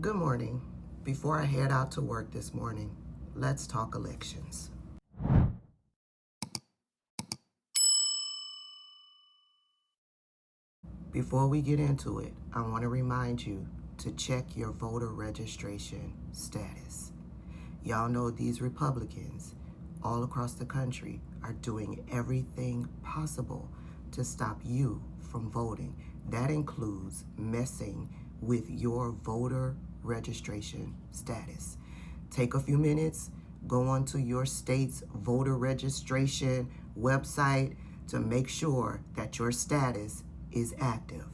Good morning. Before I head out to work this morning, let's talk elections. Before we get into it, I want to remind you to check your voter registration status. Y'all know these Republicans all across the country are doing everything possible to stop you from voting. That includes messing with your voter registration status. Take a few minutes, go onto your state's voter registration website to make sure that your status is active.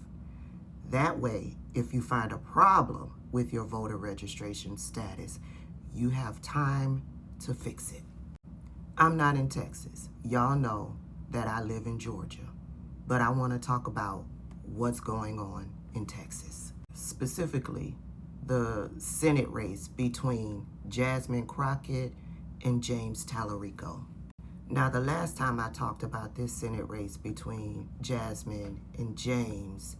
That way, if you find a problem with your voter registration status, you have time to fix it. I'm not in Texas. Y'all know that I live in Georgia, but I want to talk about what's going on in Texas. Specifically, the Senate race between Jasmine Crockett and James Tallarico. Now, the last time I talked about this Senate race between Jasmine and James,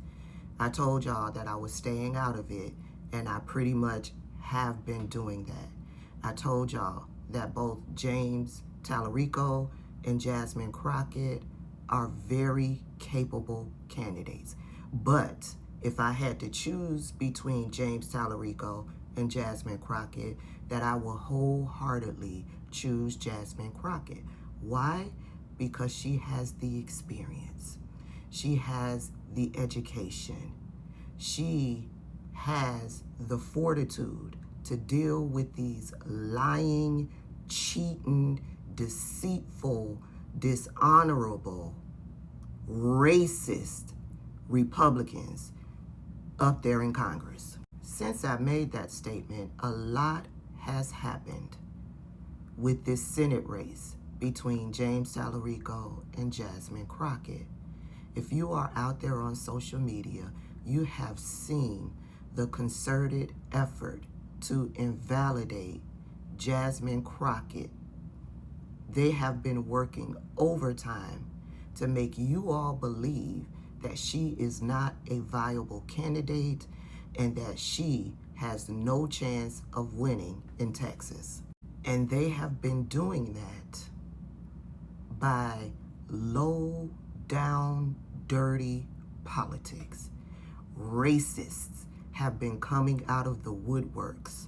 I told y'all that I was staying out of it, and I pretty much have been doing that. I told y'all that both James Tallarico and Jasmine Crockett are very capable candidates. But if I had to choose between James Tallarico and Jasmine Crockett, that I will wholeheartedly choose Jasmine Crockett. Why? Because she has the experience. She has the education. She has the fortitude to deal with these lying, cheating, deceitful, dishonorable, racist Republicans up there in Congress. Since I made that statement, a lot has happened with this Senate race between James Tallarico and Jasmine Crockett. If you are out there on social media, you have seen the concerted effort to invalidate Jasmine Crockett. They have been working overtime to make you all believe that she is not a viable candidate and that she has no chance of winning in Texas. And they have been doing that by low down, dirty politics. Racists have been coming out of the woodworks.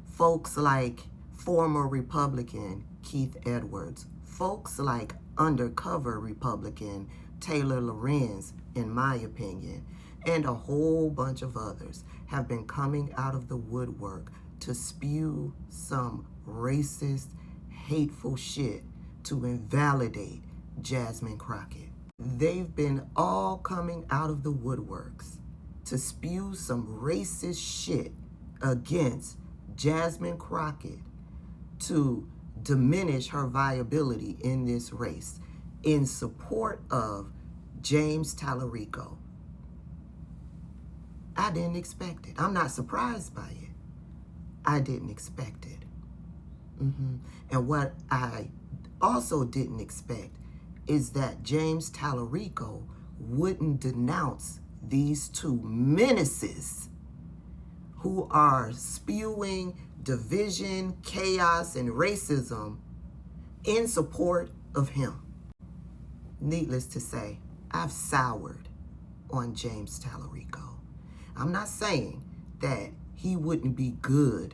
Folks like former Republican Keith Edwards, folks like undercover Republican Taylor Lorenz, in my opinion, and a whole bunch of others have been coming out of the woodwork to spew some racist, hateful shit to invalidate Jasmine Crockett. They've been all coming out of the woodworks to spew some racist shit against Jasmine Crockett to diminish her viability in this race in support of James Tallarico. I didn't expect it. I'm not surprised by it. I didn't expect it. And what I also didn't expect is that James Tallarico wouldn't denounce these two menaces who are spewing division, chaos, and racism in support of him. Needless to say, I've soured on James Tallarico. I'm not saying that he wouldn't be good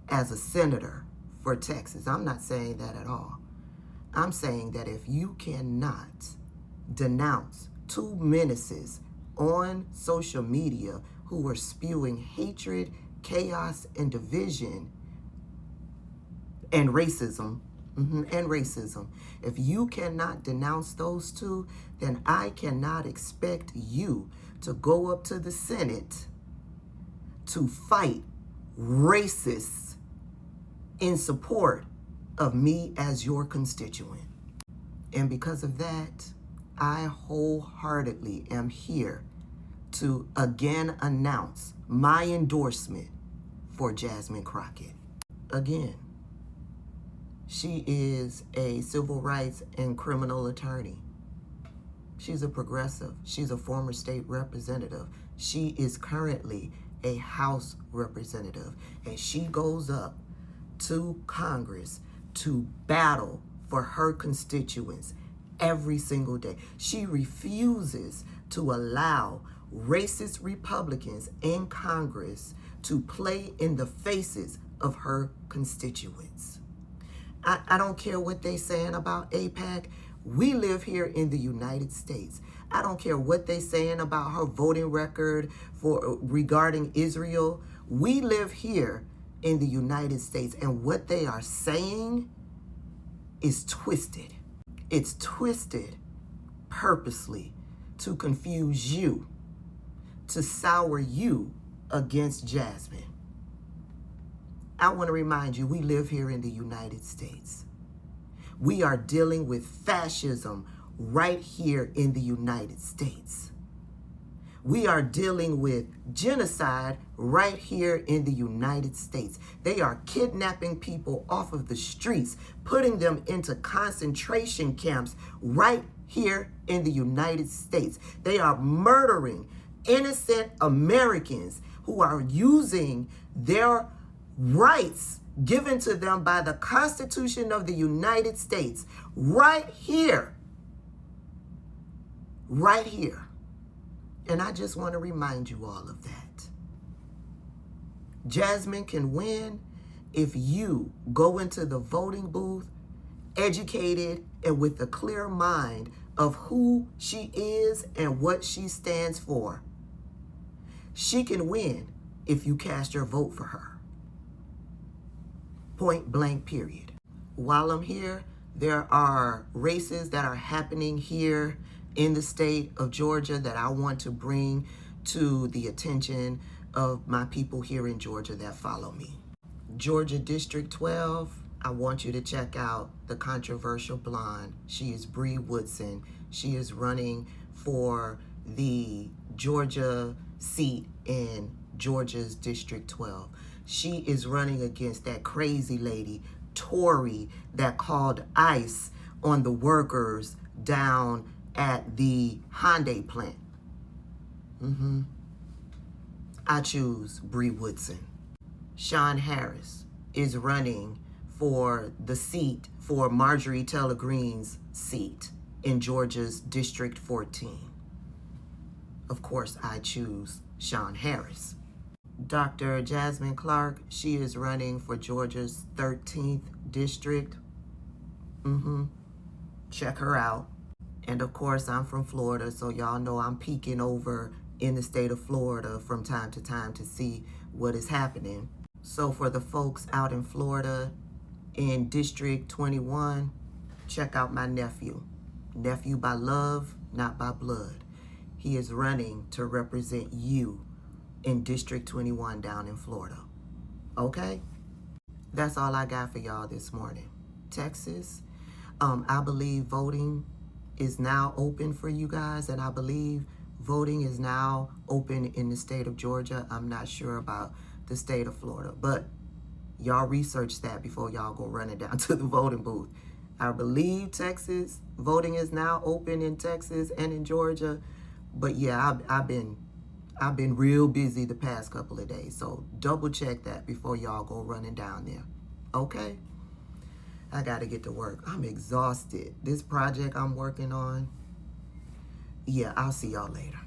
as a senator for Texas. I'm not saying that at all. I'm saying that if you cannot denounce two menaces on social media who are spewing hatred, chaos, and division and racism, if you cannot denounce those two, then I cannot expect you to go up to the Senate to fight racists in support of me as your constituent. And because of that, I wholeheartedly am here to again announce my endorsement for Jasmine Crockett. Again, she is a civil rights and criminal attorney. She's a progressive. She's a former state representative. She is currently a House representative, and she goes up to Congress to battle for her constituents every single day. She refuses to allow racist Republicans in Congress to play in the faces of her constituents. I don't care what they saying about AIPAC. We live here in the United States. I don't care what they saying about her voting record regarding Israel. We live here in the United States, and what they are saying is twisted. It's twisted purposely to confuse you, to sour you against Jasmine. I want to remind you, we live here in the United States. We are dealing with fascism right here in the United States. We are dealing with genocide right here in the United States. They are kidnapping people off of the streets, putting them into concentration camps right here in the United States. They are murdering innocent Americans who are using their rights given to them by the Constitution of the United States right here. Right here. And I just want to remind you all of that. Jasmine can win if you go into the voting booth educated and with a clear mind of who she is and what she stands for. She can win if you cast your vote for her. Point blank, period. While I'm here, there are races that are happening here in the state of Georgia that I want to bring to the attention of my people here in Georgia that follow me. Georgia District 12, I want you to check out the controversial blonde. She is Bree Woodson. She is running for the Georgia seat in Georgia's District 12. She is running against that crazy lady, Tory, that called ICE on the workers down at the Hyundai plant. I choose Bree Woodson. Sean Harris is running for the seat for Marjorie Taylor Greene's seat in Georgia's District 14. Of course, I choose Sean Harris. Dr. Jasmine Clark, she is running for Georgia's 13th district. Check her out. And of course, I'm from Florida, so y'all know I'm peeking over in the state of Florida from time to time to see what is happening. So for the folks out in Florida in District 21, check out my nephew. Nephew by love, not by blood. He is running to represent you in District 21 down in Florida. Okay? That's all I got for y'all this morning. Texas, I believe voting is now open for you guys, and I believe voting is now open in the state of Georgia. I'm not sure about the state of Florida, but y'all research that before y'all go running down to the voting booth. I believe Texas, voting is now open in Texas and in Georgia, but yeah, I've been real busy the past couple of days, so double check that before y'all go running down there. Okay? I got to get to work. I'm exhausted. This project I'm working on, yeah, I'll see y'all later.